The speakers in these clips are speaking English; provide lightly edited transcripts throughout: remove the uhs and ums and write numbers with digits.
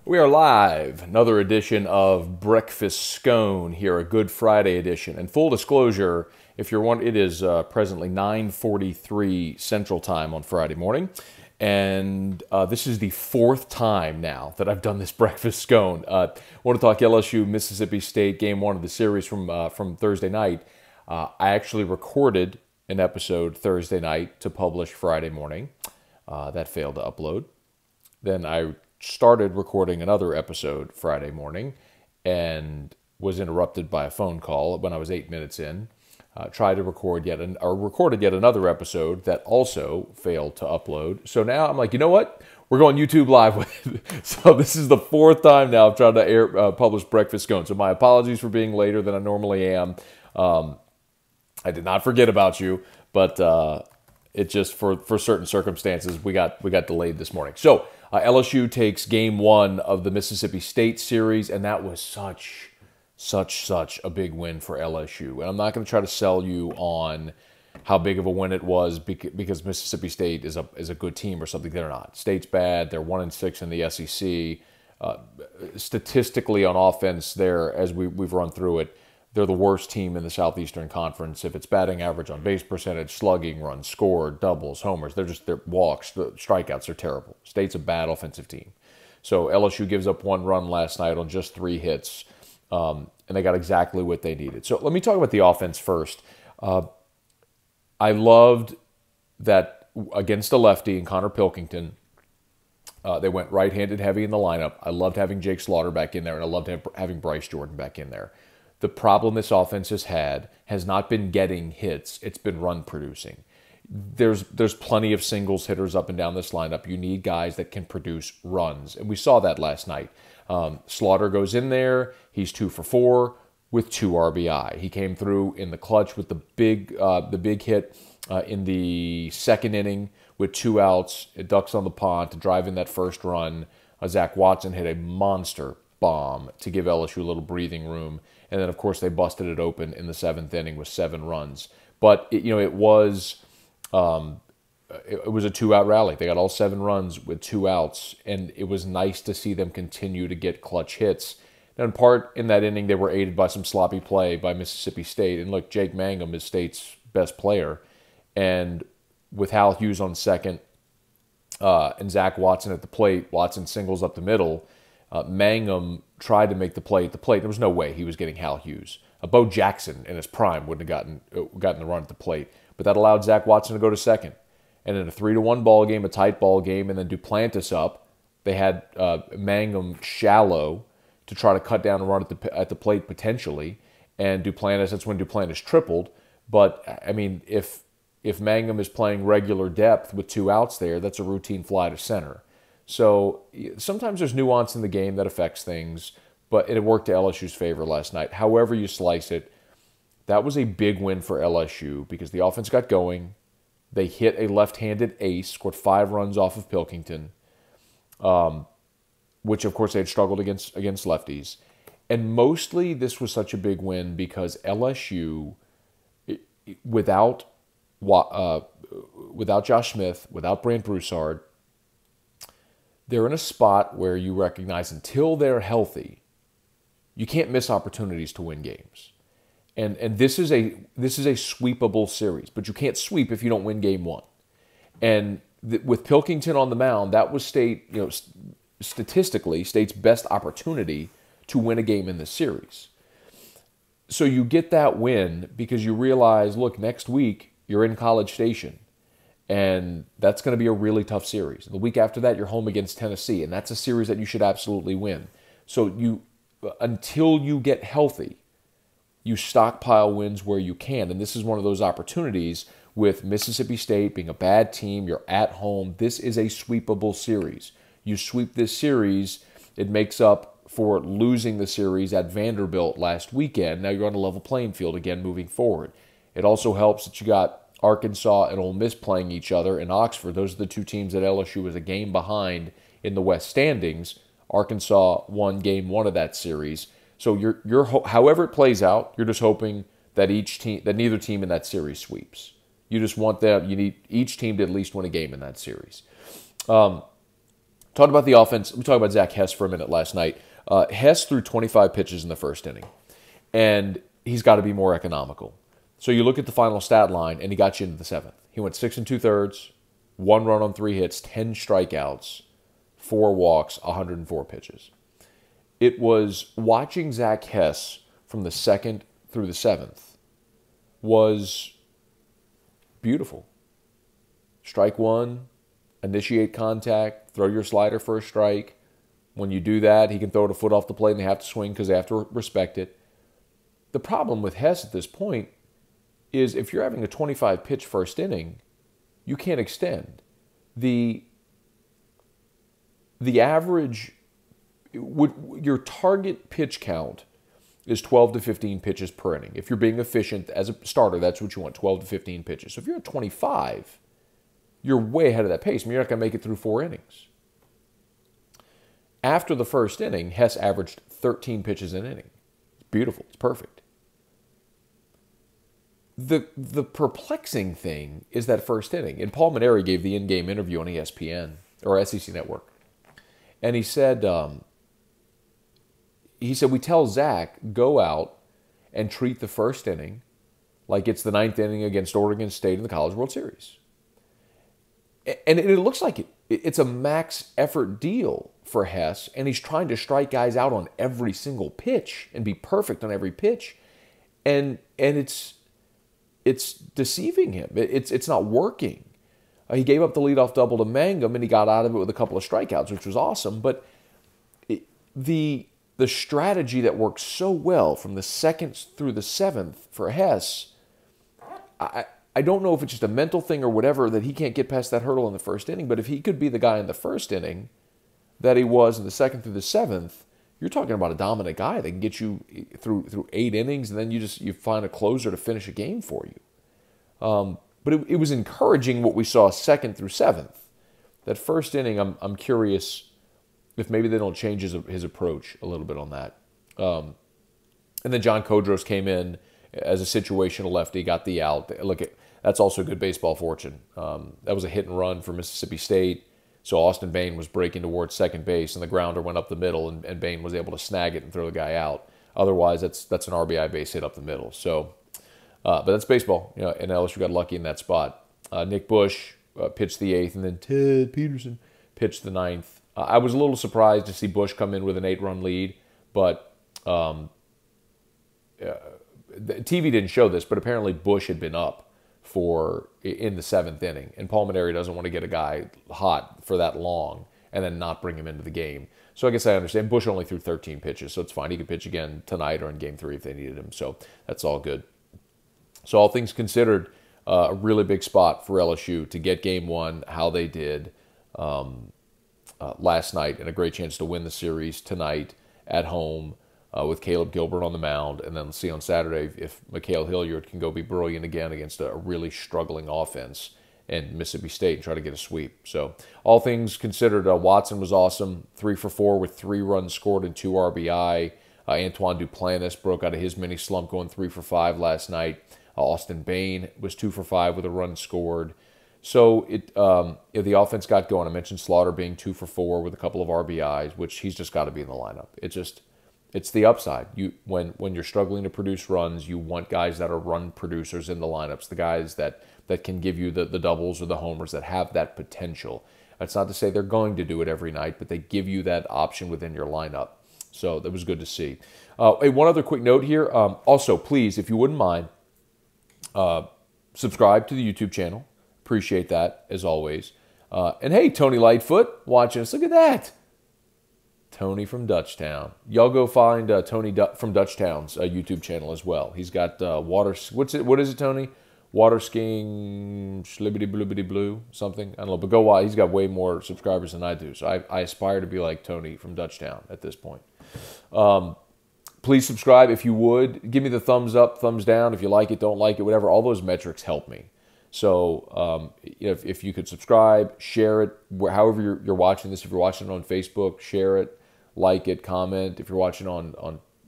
We are live. Another edition of Breakfast Scone here, a Good Friday edition. And full disclosure, if you're one, it is presently 9:43 Central Time on Friday morning, and this is the fourth time now that I've done this Breakfast Scone. I want to talk LSU-Mississippi State game one of the series from Thursday night. I actually recorded an episode Thursday night to publish Friday morning. That failed to upload. Then I started recording another episode Friday morning and was interrupted by a phone call when I was 8 minutes in. Tried to recorded yet another episode that also failed to upload. So now I'm like, you know what? We're going YouTube Live with it. So this is the fourth time now I've tried to publish Breakfast Scone. So my apologies for being later than I normally am. I did not forget about you, but it just for certain circumstances we got delayed this morning. So LSU takes game one of the Mississippi State series, and that was such a big win for LSU. And I'm not going to try to sell you on how big of a win it was because Mississippi State is a good team or something. They're not. State's bad. They're 1-6 in the SEC. Statistically on offense, there as we've run through it, they're the worst team in the Southeastern Conference. If it's batting average on base percentage, slugging, runs scored, doubles, homers, they're walks, the strikeouts are terrible. State's a bad offensive team. So LSU gives up one run last night on just 3 hits, and they got exactly what they needed. So let me talk about the offense first. I loved that against a lefty in Connor Pilkington, they went right-handed heavy in the lineup. I loved having Jake Slaughter back in there, and I loved having Bryce Jordan back in there. The problem this offense has had has not been getting hits. It's been run producing. There's plenty of singles hitters up and down this lineup. You need guys that can produce runs. And we saw that last night. Slaughter goes in there. He's 2 for 4 with 2 RBI. He came through in the clutch with the big hit in the second inning with 2 outs. It ducks on the pond to drive in that first run. Zack Watson hit a monster bomb to give LSU a little breathing room. And then, of course, they busted it open in the 7th inning with 7 runs. But, it was a 2-out rally. They got all 7 runs with 2 outs, and it was nice to see them continue to get clutch hits. Now, in part, in that inning, they were aided by some sloppy play by Mississippi State. And look, Jake Mangum is State's best player. And with Hal Hughes on second and Zach Watson at the plate, Watson singles up the middle. Mangum tried to make the play at the plate. There was no way he was getting Hal Hughes. Bo Jackson in his prime wouldn't have gotten the run at the plate. But that allowed Zach Watson to go to second. And in a 3-1 ball game, a tight ball game, and then Duplantis up, they had Mangum shallow to try to cut down a run at the plate potentially. And Duplantis, that's when Duplantis tripled. But, I mean, if Mangum is playing regular depth with 2 outs there, that's a routine fly to center. So sometimes there's nuance in the game that affects things, but it worked to LSU's favor last night. However you slice it, that was a big win for LSU because the offense got going. They hit a left-handed ace, scored 5 runs off of Pilkington, which, of course, they had struggled against lefties. And mostly this was such a big win because LSU, without Josh Smith, without Brant Broussard, they're in a spot where you recognize until they're healthy, you can't miss opportunities to win games. And this is a sweepable series, but you can't sweep if you don't win game 1. And with Pilkington on the mound, that was statistically State's best opportunity to win a game in this series. So you get that win because you realize, look, next week you're in College Station. And that's going to be a really tough series. The week after that, you're home against Tennessee, and that's a series that you should absolutely win. So until you get healthy, you stockpile wins where you can. And this is one of those opportunities with Mississippi State being a bad team. You're at home. This is a sweepable series. You sweep this series, it makes up for losing the series at Vanderbilt last weekend. Now you're on a level playing field again moving forward. It also helps that you got Arkansas and Ole Miss playing each other in Oxford. Those are the 2 teams that LSU was a game behind in the West standings. Arkansas won game 1 of that series. So however it plays out, you're just hoping that neither team in that series sweeps. You just want them. You need each team to at least win a game in that series. Talked about the offense. We talked about Zack Hess for a minute last night. Hess threw 25 pitches in the first inning, and he's got to be more economical. So you look at the final stat line, and he got you into the seventh. He went 6 2/3, 1 run on 3 hits, 10 strikeouts, 4 walks, 104 pitches. It was watching Zack Hess from the second through the seventh was beautiful. Strike one, initiate contact, throw your slider for a strike. When you do that, he can throw it a foot off the plate and they have to swing because they have to respect it. The problem with Hess at this point is if you're having a 25-pitch first inning, you can't extend. The average, your target pitch count is 12 to 15 pitches per inning. If you're being efficient as a starter, that's what you want, 12 to 15 pitches. So if you're at 25, you're way ahead of that pace. I mean, you're not going to make it through 4 innings. After the first inning, Hess averaged 13 pitches an inning. It's beautiful. It's perfect. The perplexing thing is that first inning. And Paul Mainieri gave the in-game interview on ESPN, or SEC Network. And he said, we tell Zach, go out and treat the first inning like it's the 9th inning against Oregon State in the College World Series. And it looks like it's a max effort deal for Hess, and he's trying to strike guys out on every single pitch and be perfect on every pitch, and it's deceiving him. It's not working. He gave up the leadoff double to Mangum, and he got out of it with a couple of strikeouts, which was awesome. But the strategy that works so well from the second through the seventh for Hess, I don't know if it's just a mental thing or whatever that he can't get past that hurdle in the first inning. But if he could be the guy in the first inning that he was in the second through the seventh, you're talking about a dominant guy that can get you through 8 innings, and then you find a closer to finish a game for you. But it was encouraging what we saw second through seventh. That first inning, I'm curious if maybe they don't change his approach a little bit on that. And then John Kodros came in as a situational lefty, got the out. That's also good baseball fortune. That was a hit and run for Mississippi State. So Austin Bain was breaking towards second base, and the grounder went up the middle, and Bain was able to snag it and throw the guy out. Otherwise, that's an RBI base hit up the middle. So, but that's baseball. And LSU got lucky in that spot. Nick Bush pitched the 8th, and then Ted Peterson pitched the 9th. I was a little surprised to see Bush come in with an 8-run lead, but the TV didn't show this, but apparently Bush had been up in the 7th inning, and Paul Mainieri doesn't want to get a guy hot for that long and then not bring him into the game. So I guess I understand. Bush only threw 13 pitches, so it's fine. He could pitch again tonight or in Game 3 if they needed him, so that's all good. So all things considered, a really big spot for LSU to get Game 1, how they did last night, and a great chance to win the series tonight at home with Caleb Gilbert on the mound, and then see on Saturday if Mikhail Hilliard can go be brilliant again against a really struggling offense and Mississippi State and try to get a sweep. So all things considered, Watson was awesome, 3 for 4 with 3 runs scored and 2 RBI. Antoine Duplantis broke out of his mini slump going 3 for 5 last night. Austin Bain was 2 for 5 with a run scored. So the offense got going. I mentioned Slaughter being 2 for 4 with a couple of RBIs, which he's just got to be in the lineup. It's the upside. When you're struggling to produce runs, you want guys that are run producers in the lineups, the guys that can give you the doubles or the homers that have that potential. That's not to say they're going to do it every night, but they give you that option within your lineup. So that was good to see. Hey, one other quick note here. Also, please, if you wouldn't mind, subscribe to the YouTube channel. Appreciate that, as always. And hey, Tony Lightfoot watching us. Look at that. Tony from Dutchtown. Y'all go find Tony from Dutchtown's YouTube channel as well. He's got water. What is it, Tony? Water skiing, schlibbity bloobity blue, something. I don't know, but go watch. He's got way more subscribers than I do. So I aspire to be like Tony from Dutchtown at this point. Please subscribe if you would. Give me the thumbs up, thumbs down. If you like it, don't like it, whatever. All those metrics help me. So if you could subscribe, share it, however you're watching this. If you're watching it on Facebook, share it, like it, comment. If you're watching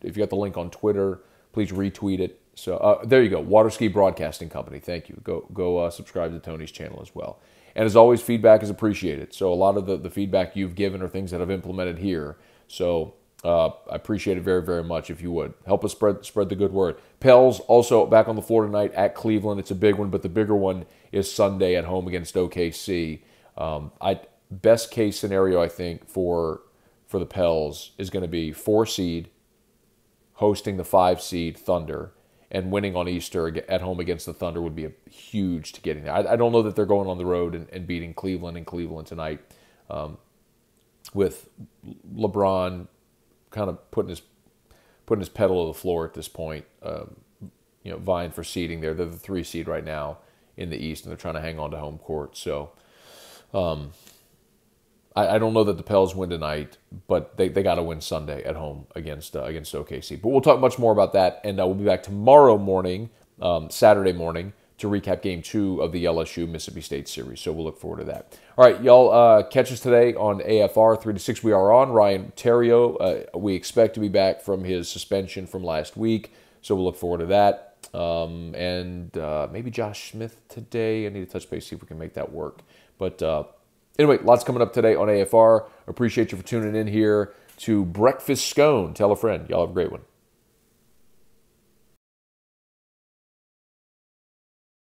if you got the link on Twitter, please retweet it. So there you go, Water Ski Broadcasting Company. Thank you. Go subscribe to Tony's channel as well. And as always, feedback is appreciated. So a lot of the feedback you've given are things that I've implemented here. So I appreciate it very, very much if you would. Help us spread the good word. Pels also back on the floor tonight at Cleveland. It's a big one, but the bigger one is Sunday at home against OKC. Best case scenario, I think, for the Pels is going to be 4 seed hosting the 5 seed Thunder, and winning on Easter at home against the Thunder would be a huge to getting there. I don't know that they're going on the road and beating Cleveland in Cleveland tonight, with LeBron kind of putting his pedal to the floor at this point, vying for seeding there. They're the 3 seed right now in the East, and they're trying to hang on to home court. So I don't know that the Pels win tonight, but they got to win Sunday at home against OKC. But we'll talk much more about that, and we'll be back tomorrow morning, Saturday morning, to recap Game 2 of the LSU-Mississippi State series. So we'll look forward to that. All right, y'all, catch us today on AFR 3 to 6. We are on. Ryan Terrio, we expect to be back from his suspension from last week, so we'll look forward to that. And maybe Josh Smith today. I need to touch base, see if we can make that work. But anyway, lots coming up today on AFR. Appreciate you for tuning in here to Breakfast Scone. Tell a friend. Y'all have a great one.